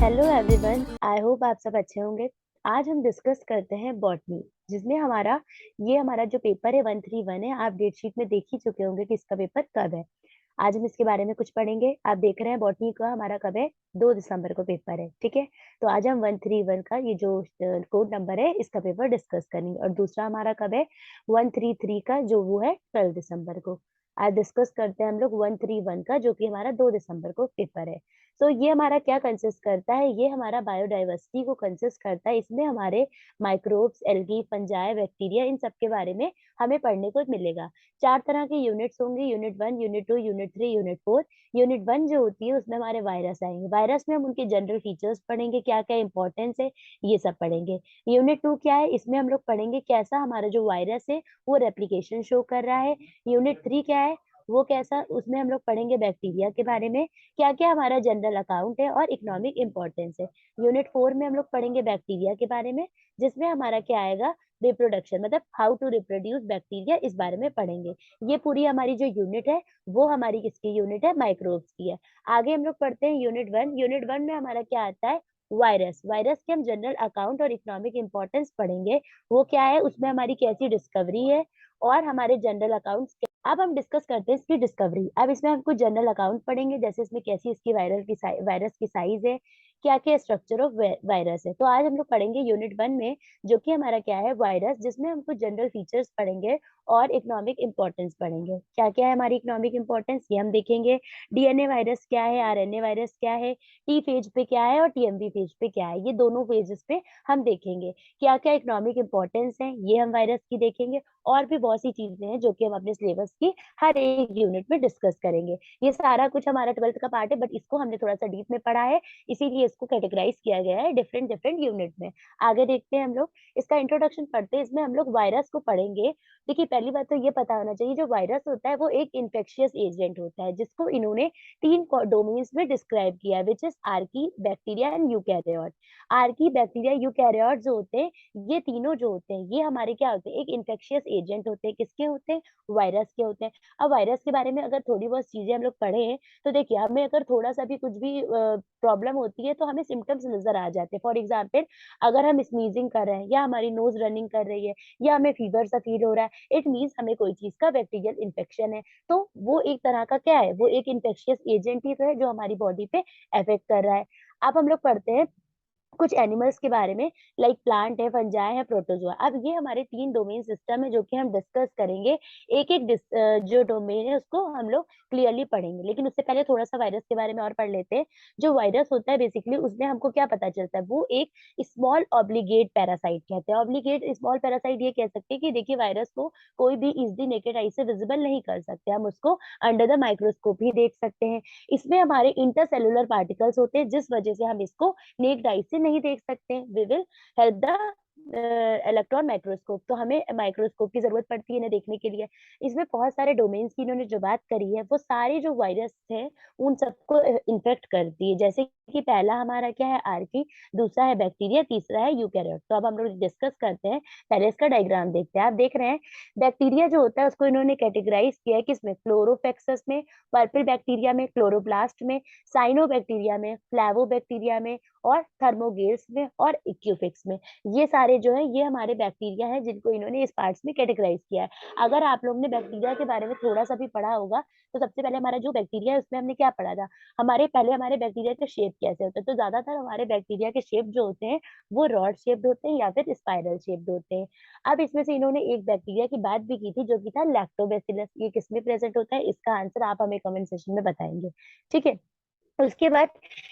Hello everyone, I hope आप सब अच्छे होंगे। आज हम डिस्कस करते हैं बॉटनी, जिसमें हमारा जो पेपर है 131 है। आप डेट शीट में देख ही चुके होंगे कि इसका पेपर कब है। आज हम इसके बारे में कुछ पढ़ेंगे। आप देख रहे हैं बॉटनी का हमारा कब है, 2 दिसंबर को पेपर है, ठीक है। तो आज हम 131 का ये जो कोड नंबर है इसका पेपर डिस्कस करेंगे, और दूसरा हमारा कब है, 133 का, जो वो है 12 दिसंबर को। आज डिस्कस करते हैं हम लोग 131 का, जो कि हमारा 2 दिसंबर को पेपर है। तो ये हमारा क्या कंसिस्ट करता है, ये हमारा बायोडाइवर्सिटी को कंसिस्ट करता है। इसमें हमारे माइक्रोब्स, एल्गी, फंजाई, बैक्टीरिया, इन सब के बारे में हमें पढ़ने को मिलेगा। 4 तरह के यूनिट्स होंगे, unit 1, unit 2, unit 3, unit 4। Unit 1 जो होती है उसमें हमारे वायरस आएंगे। वायरस में हम उनके जनरल फीचर्स पढ़ेंगे, क्या क्या इंपॉर्टेंस है, ये सब पढ़ेंगे। यूनिट 2 क्या है, इसमें हम लोग पढ़ेंगे कैसा हमारा जो वायरस है वो रेप्लिकेशन शो कर रहा है। यूनिट 3 क्या है, वो कैसा, उसमें हम लोग पढ़ेंगे बैक्टीरिया के बारे में, क्या क्या हमारा जनरल अकाउंट है और इकोनॉमिक इंपॉर्टेंस है। यूनिट 4 में हम लोग पढ़ेंगे बैक्टीरिया के बारे में, जिसमें हमारा क्या आएगा, रिप्रोडक्शन, मतलब हाउ टू रिप्रोड्यूस बैक्टीरिया, इस बारे में पढ़ेंगे। ये पूरी हमारी जो यूनिट है वो हमारी किसकी यूनिट है, माइक्रोब्स की है। आगे हम लोग पढ़ते हैं यूनिट 1। यूनिट 1 में हमारा क्या आता है, वायरस। वायरस के हम जनरल अकाउंट और इकोनॉमिक इंपॉर्टेंस पढ़ेंगे। वो क्या है, उसमें हमारी कैसी डिस्कवरी है और हमारे जनरल अकाउंट्स। अब हम डिस्कस करते हैं इसकी डिस्कवरी। अब इसमें हम कुछ जनरल अकाउंट पढ़ेंगे, जैसे इसमें कैसी इसकी वायरस की साइज है, क्या क्या स्ट्रक्चर ऑफ वायरस है। तो आज हम लोग पढ़ेंगे यूनिट 1 में, जो कि हमारा क्या है, वायरस, जिसमें हम कुछ जनरल फीचर्स पढ़ेंगे और इकोनॉमिक इंपॉर्टेंस पढ़ेंगे। क्या क्या है हमारी इकोनॉमिक इंपॉर्टेंस, ये हम देखेंगे। डीएनए वायरस क्या है, आरएनए वायरस क्या है, टी फेज पे क्या है और टीएमवी फेज पे क्या है, ये दोनों फेजेस पे हम देखेंगे। क्या क्या इकोनॉमिक इंपॉर्टेंस है, ये हम वायरस की देखेंगे। और भी बहुत सी चीजें हैं जो कि हम अपने सिलेबस की हर एक यूनिट में डिस्कस करेंगे। ये सारा कुछ हमारा 12th का पार्ट है, बट इसको हमने थोड़ा सा डीप में पढ़ा है, इसीलिए इसको कैटेगराइज किया गया है डिफरेंट डिफरेंट यूनिट में। आगे देखते हैं हम लोग, इसका इंट्रोडक्शन पढ़ते हैं। इसमें हम लोग वायरस को पढ़ेंगे। देखिए, पहली बात तो ये पता होना चाहिए, जो वायरस होता है वो एक इन्फेक्शियस एजेंट होता है, जिसको इन्होंने 3 डोमेन्स में डिस्क्राइब किया है, which is Archie, bacteria and eukaryote. Archie, bacteria, eukaryote जो होते हैं, ये तीनों जो होते हैं, ये हमारे क्या होते हैं, एक इन्फेक्शियस एजेंट होते हैं। किसके होते हैं, वायरस के होते हैं। अब वायरस के बारे में अगर थोड़ी बहुत चीजें हम लोग पढ़े, तो देखिए, हमें अगर थोड़ा सा भी कुछ भी प्रॉब्लम होती है तो हमें सिम्टम्स नजर आ जाते हैं। फॉर एग्जाम्पल, अगर हम स्नीजिंग कर रहे हैं या हमारी नोज रनिंग कर रही है या हमें फीवर सा फील हो रहा है, इट मीन्स हमें कोई चीज का बैक्टीरियल इन्फेक्शन है। तो वो एक तरह का क्या है, वो एक इन्फेक्शियस एजेंट ही तो है जो हमारी बॉडी पे इफेक्ट कर रहा है। अब हम लोग पढ़ते हैं कुछ एनिमल्स के बारे में, लाइक प्लांट है, फंजाई है, प्रोटोजोआ। अब ये हमारे 3 डोमेन सिस्टम है जो कि हम डिस्कस करेंगे। एक एक जो डोमेन है उसको हम लोग क्लियरली पढ़ेंगे, लेकिन उससे पहले थोड़ा सा वायरस के बारे में और पढ़ लेते हैं। जो वायरस होता है बेसिकली, उसमें हमको क्या पता चलता है, वो एक स्मॉल ऑब्लिगेट पैरासाइट कहते हैं। ऑब्लिगेट स्मॉल पैरासाइट, ये कह सकते हैं कि देखिए, वायरस को कोई भी इजली नेकेड आई से विजिबल नहीं कर सकते, हम उसको अंडर द माइक्रोस्कोप ही देख सकते हैं। इसमें हमारे इंटरसेलुलर पार्टिकल्स होते हैं, जिस वजह से हम इसको नेक्ड आई से नहीं देख सकते। We will help the electron microscope. तो हमें माइक्रोस्कोप की जरूरत पड़ती है इन्हें देखने के लिए। इसमें बहुत सारे डोमेन्स की इन्होंने जो बात करी है, वो सारे जो वायरस है उन सबको इन्फेक्ट करती है। जैसे कि पहला हमारा क्या है, आर्की, दूसरा है बैक्टीरिया, तीसरा है यूकैरियोट। तो अब हम लोग डिस्कस करते हैं। पहले इसका डायग्राम देखते हैं। आप देख रहे हैं, बैक्टीरिया जो होता है उसको इन्होंने कैटेगराइज किया है किसमें, क्लोरोफेक्सस में, पर्पल बैक्टीरिया में, क्लोरोप्लास्ट में, साइनोबैक्टीरिया में, फ्लैवोबैक्टीरिया में, और थर्मोगेल्स में, और इक्यूफिक्स में। ये सारे जो है ये हमारे बैक्टीरिया हैं, जिनको इन्होंने इस पार्ट्स में कैटेगराइज किया है। अगर आप लोग ने बैक्टीरिया के बारे में थोड़ा सा भी पढ़ा होगा, तो सबसे पहले हमारा जो बैक्टीरिया है उसमें हमने क्या पढ़ा था, हमारे बैक्टीरिया के शेप कैसे होते हैं। तो ज्यादातर हमारे बैक्टीरिया के शेप जो होते हैं वो रॉड शेप्ड होते हैं या फिर स्पाइरल शेप्ड होते हैं। अब इसमें से इन्होंने एक बैक्टीरिया की बात भी की थी, जो कि था लैक्टोबैसिलस। ये किसमें प्रेजेंट होता है, इसका आंसर आप हमें कमेंट सेशन में बताएंगे, ठीक है। उसके बाद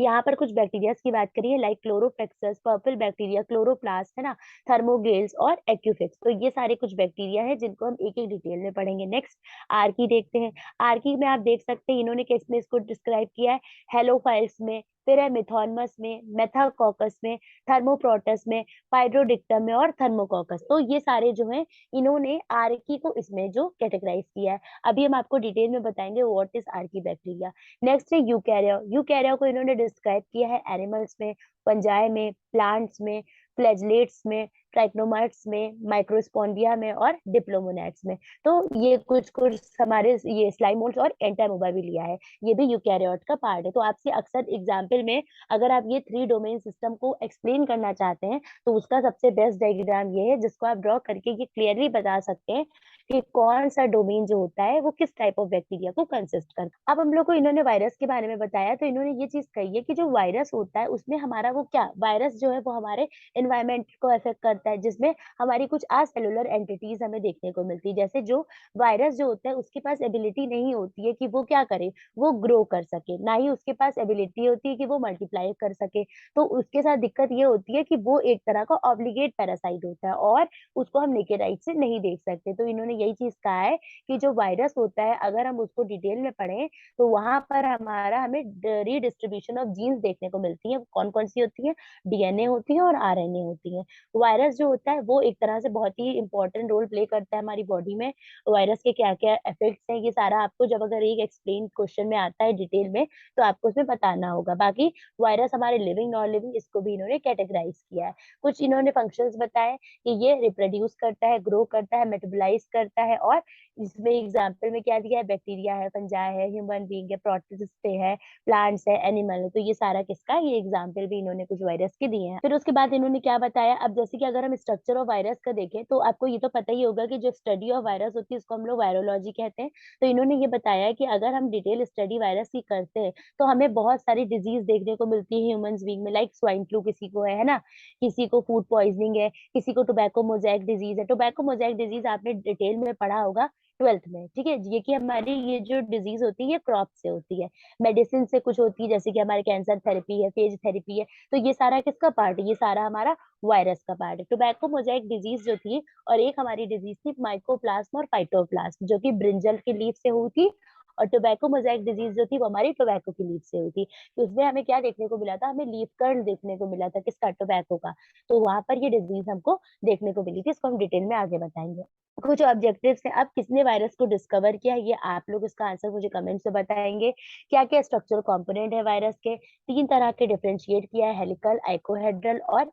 यहाँ पर कुछ बैक्टीरिया की बात करिए, लाइक क्लोरोफेक्सस, पर्पल बैक्टीरिया, क्लोरोप्लास्ट, है ना, थर्मोगेल्स और एक्यूफिक्स। तो ये सारे कुछ बैक्टीरिया है जिनको हम एक एक डिटेल में पढ़ेंगे। नेक्स्ट आर्की देखते हैं। आर्की में आप देख सकते हैं इन्होंने किसमें इसको डिस्क्राइब किया है, हेलोफाइल्स में, फिर है मिथॉनमस में, मेथाकॉकस में, थर्मोप्रोटस में, पाइड्रोडिक्टम में, और थर्मोकॉकस। तो ये सारे जो हैं इन्होंने आर्की को इसमें जो कैटेगराइज किया है। अभी हम आपको डिटेल में बताएंगे what is Archie bacteria. Next है यूकैरिया। यूकैरिया को इन्होंने डिस्क्राइब किया है एनिमल्स में, फंजाई में, प्लांट्स में, फ्लैजलेट्स में, ट्राइकोमोनाट्स में, माइक्रोस्पोन्डिया में और डिप्लोमोनेट्स में। तो ये कुछ-कुछ हमारे ये स्लाइम मोल्ड्स और एंटामोबाइलिया है। ये भी यूकेरियोट का पार्ट है। तो आपसे अक्सर एग्ज़ाम्पल में अगर आप ये 3 डोमेन सिस्टम को एक्सप्लेन करना चाहते हैं, तो उसका सबसे बेस्ट डायग्राम ये है जिसको आप ड्रॉ करके ये क्लियरली बता सकते हैं कि कौन-सा डोमेन जो होता है वो किस टाइप ऑफ बैक्टीरिया को कंसिस्ट करता है। अब हम लोग को इन्होंने वायरस के बारे में बताया तो इन्होंने ये चीज़ कही है कि जो वायरस होता है उसमें हमारा वो क्या वायरस जो है वो हमारे एनवायरनमेंट को अफेक्ट करता है जिसमें हमारी कुछ असेलुलर एंटिटीज़ हमें देखने को मिलती है। जैसे जो वायरस जो होता है उसके पास एबिलिटी नहीं होती है कि वो क्या करे, वो ग्रो कर सके, ना ही उसके पास एबिलिटी होती है कि वो मल्टीप्लाई कर सके। तो उसके साथ दिक्कत ये होती है कि वो एक तरह का ऑब्लिगेट पैरासाइट होता है और उसको हम नेकेड आइज से नहीं देख सकते। तो इन्होंने यही चीज़ कहा है कि जो वायरस होता है अगर हम उसको डिटेल में पढ़ें तो वहाँ पर हमारा हमें रीडिस्ट्रीब्यूशन ऑफ जीन्स देखने को मिलती है। कौन-कौन सी होती है? डीएनए होती है और आरएनए होती है। वायरस जो होता है वो एक तरह से बहुत ही इम्पोर्टेंट रोल प्ले करता है हमारी बॉडी में। वायरस के क्या-क्या इफेक्ट्स हैं ये सारा आपको जब अगर एक एक्सप्लेन क्वेश्चन में आता है डिटेल में तो आपको उसमें बताना होगा। बाकी वायरस हमारे लिविंग नॉन लिविंग इसको भी इन्होंने कैटेगराइज़ किया है। कुछ इन्होंने फंक्शंस बताए कि ये रिप्रोड्यूस करता है, ग्रो करता है, मेटाबोलाइज़ करता है और इसमें एग्ज़ाम्पल में क्या दिया है बैक्टीरिया है, फंजाई है, ह्यूमन बीइंग है, प्रोटिस्ट है, प्लांट्स है, एनिमल है। तो ये सारा किसका ये एग्ज़ाम्पल भी इन्होंने कुछ वायरस के दिए हैं। फिर उसके बाद इन्होंने क्या बताया अब जैसे कि अगर हम स्ट्रक्चर ऑफ वायरस का देखें तो आपको ये तो पता ही होगा कि जो स्टडी ऑफ वायरस होती है उसको हम लोग वायरोलॉजी कहते हैं। तो इन्होंने ये बताया कि अगर हम डिटेल स्टडी वायरस की करते हैं तो हमें बहुत सारी डिज़ीज़ देखने को मिलती है ह्यूमन्स बीइंग में लाइक स्वाइन फ्लू किसी को है ना? किसी को फूड पॉइज़निंग है, किसी को टोबैको मोज़ेक डिज़ीज़ है। टोबैको मोज़ेक डिज़ीज़ आपने डिटेल में पढ़ा होगा 12th में, ठीक है? ये कि हमारी ये जो डिज़ीज़ होती है ये क्रॉप से होती है। मेडिसिन से कुछ होती है जैसे कि हमारे कैंसर थेरेपी है, फेज थेरेपी है, तो ये सारा किसका पार्ट है? ये सारा हमारा वायरस का पार्ट है। टोबैको मोज़ेक डिज़ीज़ जो थी और एक हमारी डिज़ीज़ थी माइकोप्लाज्मा और फाइटोप्लाज्म जो कि ब्रिंजल की लीफ से हुई थी और टोबैको मोज़ेक डिज़ीज़ जो थी वो हमारी टोबैको की लीफ से हुई थी। तो उसमें हमें क्या देखने को मिला था? हमें लीफ कर्ल देखने को मिला था किसका? टोबैको का। तो वहाँ पर ये डिज़ीज़ हमको देखने को मिली थी, इसको हम डिटेल में आगे बताएँगे। कुछ ऑब्जेक्टिव्स हैं, अब किसने वायरस को डिस्कवर किया ये आप लोग इसका आंसर मुझे कमेंट्स में बताएँगे। क्या-क्या स्ट्रक्चरल कंपोनेंट है वायरस के? 3 तरह के डिफरेंशिएट किया है हेलिकल, आइकोहेड्रल और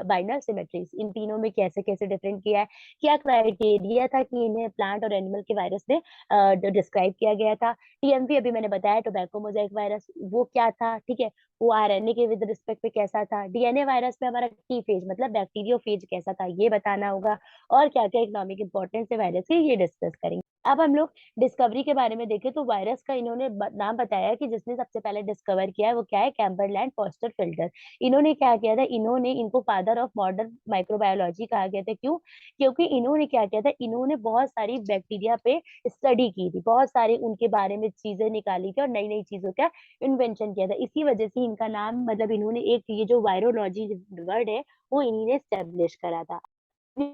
बाइनर सिमेट्रीज़ इन तीनों में कैसे-कैसे डिफरेंट किया है? क्या क्राइटेरिया था कि इन्हें प्लांट और एनिमल के वायरस में डिस्क्राइब किया गया था? टीएमवी अभी मैंने बताया टोबैको मोज़ेक वायरस वो क्या था, ठीक है? वो आरएनए के विद रिस्पेक्ट में कैसा था? डीएनए वायरस में हमारा टी फेज मतलब बैक्टीरियोफेज कैसा था? ये बताना होगा और क्या-क्या इकोनॉमिक इम्पोर्टेंस है वायरस की ये डिस्कस करेंगे। अब हम लोग डिस्कवरी के बारे में देखें तो वायरस का इन्होंने नाम बताया कि जिसने सबसे पहले डिस्कवर किया है वो क्या है कैम्बरलैंड फॉस्टर फिल्टर। इन्होंने क्या किया था इन्होंने इनको फादर ऑफ मॉडर्न माइक्रोबायोलॉजी कहा गया था क्यों? क्योंकि इन्होंने क्या किया था इन्होंने बहुत सारी बैक्टीरिया पे स्टडी की थी, बहुत सारी उनके बारे में चीजें निकाली थी और नई-नई चीजों का इन्वेंशन किया था। इसी वजह से इनका नाम मतलब इन्होंने एक ये जो वायरोलॉजी वर्ड है वो इन्हीं ने एस्टेब्लिश करा था। ये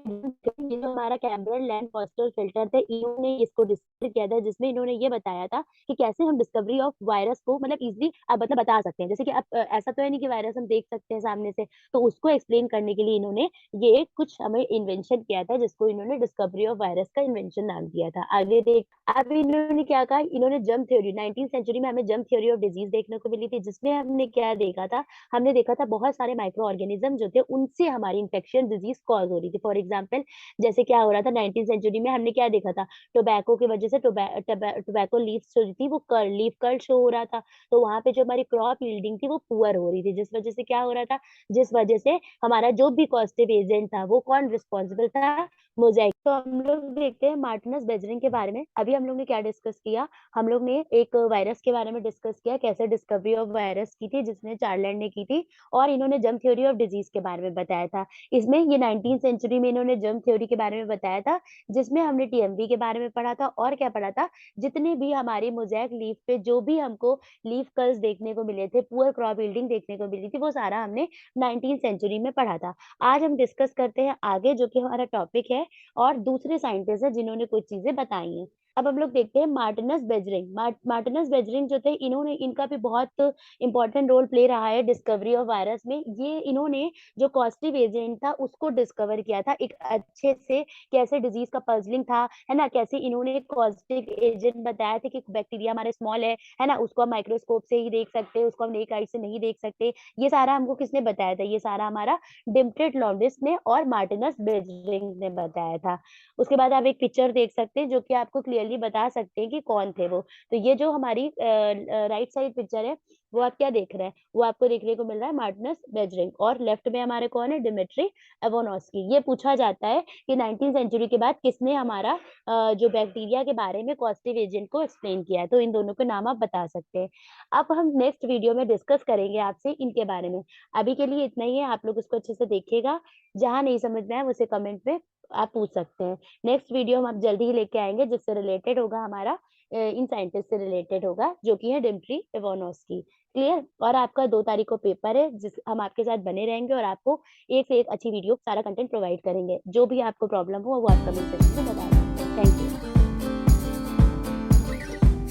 जो हमारा कैम्बरल लैंड फॉस्टर फिल्टर थे, इन्होंने इसको डिस्कवर किया था जिसमें इन्होंने ये बताया था कि कैसे हम डिस्कवरी ऑफ वायरस को मतलब ईज़िली मतलब बता सकते हैं। जैसे कि अब ऐसा तो है नहीं कि वायरस हम देख सकते हैं सामने से, तो उसको एक्सप्लेन करने के लिए इन्होंने ये कुछ हमें इन्वेंशन किया था जिसको इन्होंने डिस्कवरी ऑफ वायरस का इन्वेंशन नाम दिया था। आगे देख अब इन्होंने क्या कहा, इन्होंने जर्म थ्योरी 19th सेंचुरी में हमें जर्म थ्योरी ऑफ डिजीज़ देखने को मिली थी जिसमें हमने क्या देखा था, हमने देखा था बहुत सारे माइक्रो ऑर्गेनिज़्म जो थे उनसे हमारी इन्फेक्शन डिज़ीज़ कॉज़ हो रही थी। फॉर एग्ज़ाम्पल जैसे क्या हो रहा था 19th सेंचुरी में हमने क्या देखा था, टोबैको की वजह से टोबैको लीव्स जो थी वो कर्ल लीफ कर्ल शो हो रहा था। तो वहाँ पे जो हमारी क्रॉप यील्डिंग थी वो पुअर हो रही थी। जिस वजह से क्या हो रहा था, जिस वजह से हमारा जो भी कॉस्टिव एजेंट था वो कौन रिस्पॉन्सिबल था? मोज़ेक। तो हम लोग देखते हैं मार्टिनस बेजरिंग के बारे में। अभी हम लोग ने क्या डिस्कस किया, हम लोग ने एक वायरस के बारे में डिस्कस किया, कैसे डिस्कवरी ऑफ वायरस की थी जिसने चार्लैंड ने की थी और इन्होंने जर्म थ्योरी ऑफ डिजीज़ के बारे में बताया था। इसमें ये 19th सेंचुरी में इन्होंने जर्म थ्योरी के बारे में बताया था, जिसमें हमने टीएमवी के बारे में पढ़ा था और क्या पढ़ा था, जितने भी हमारी मोज़ेक लीफ पे जो भी हमको लीफ कर्ल्स देखने को मिले थे, पुअर क्रॉप यील्डिंग देखने को मिली थी, वो सारा हमने 19th सेंचुरी में पढ़ा था। आज हम डिस्कस करते हैं आगे जो कि हमारा टॉपिक है और दूसरे साइंटिस्ट हैं जिन्होंने कुछ चीज़ें बताई हैं। अब हम लोग देखते हैं मार्टिनस बेजरिंग। मार्टिनस बेजरिंग जो थे, इन्होंने इनका भी बहुत इंपॉर्टेंट रोल प्ले रहा है डिस्कवरी ऑफ वायरस में। ये इन्होंने जो कॉस्टिव एजेंट था उसको डिस्कवर किया था एक अच्छे से, कैसे डिजीज का पजलिंग था, है ना, कैसे इन्होंने कॉस्टिव एजेंट बताया था कि बैक्टीरिया हमारे स्मॉल है ना, उसको हम माइक्रोस्कोप से ही देख सकते हैं, उसको हम नेक आई से नहीं देख सकते। ये सारा हमको किसने बताया था? ये सारा हमारा डिम्प्टेड लॉन्डिस ने और मार्टिनस बेजरिंग ने बताया था। उसके बाद आप एक पिक्चर देख सकते हैं जो कि आपको क्लियरली बता सकते हैं कि कौन थे वो। तो ये जो हमारी राइट साइड पिक्चर है, वो आप क्या देख रहे हैं? वो आपको देखने को मिल रहा है मार्टिनस बेजरिंग, और लेफ्ट में हमारे कौन है? डिमिट्री एवोनोस्की। ये पूछा जाता है कि 19th सेंचुरी के बाद किसने हमारा जो बैक्टीरिया के बारे में कॉस्टिव एजेंट को एक्सप्लेन किया है। तो इन दोनों के नाम आप बता सकते हैं। अब हम नेक्स्ट वीडियो में डिस्कस करेंगे आपसे इनके बारे में। अभी के लिए इतना ही है, आप लोग उसको अच्छे से देखिएगा। जहाँ नहीं समझ में आए उसे कमेंट में आप पूछ सकते हैं। नेक्स्ट वीडियो हम आप जल्दी ही लेके आएंगे, जिससे रिलेटेड होगा हमारा इन साइंटिस्ट से रिलेटेड होगा, जो कि है डिमिट्री इवानोस्की। क्लियर? और आपका 2 तारीख को पेपर है, जिस हम आपके साथ बने रहेंगे और आपको एक से एक अच्छी वीडियो सारा कंटेंट प्रोवाइड करेंगे। जो भी आपको प्रॉब्लम हो वो आप कमेंट सेक्शन में बता सकते हैं। Thank you.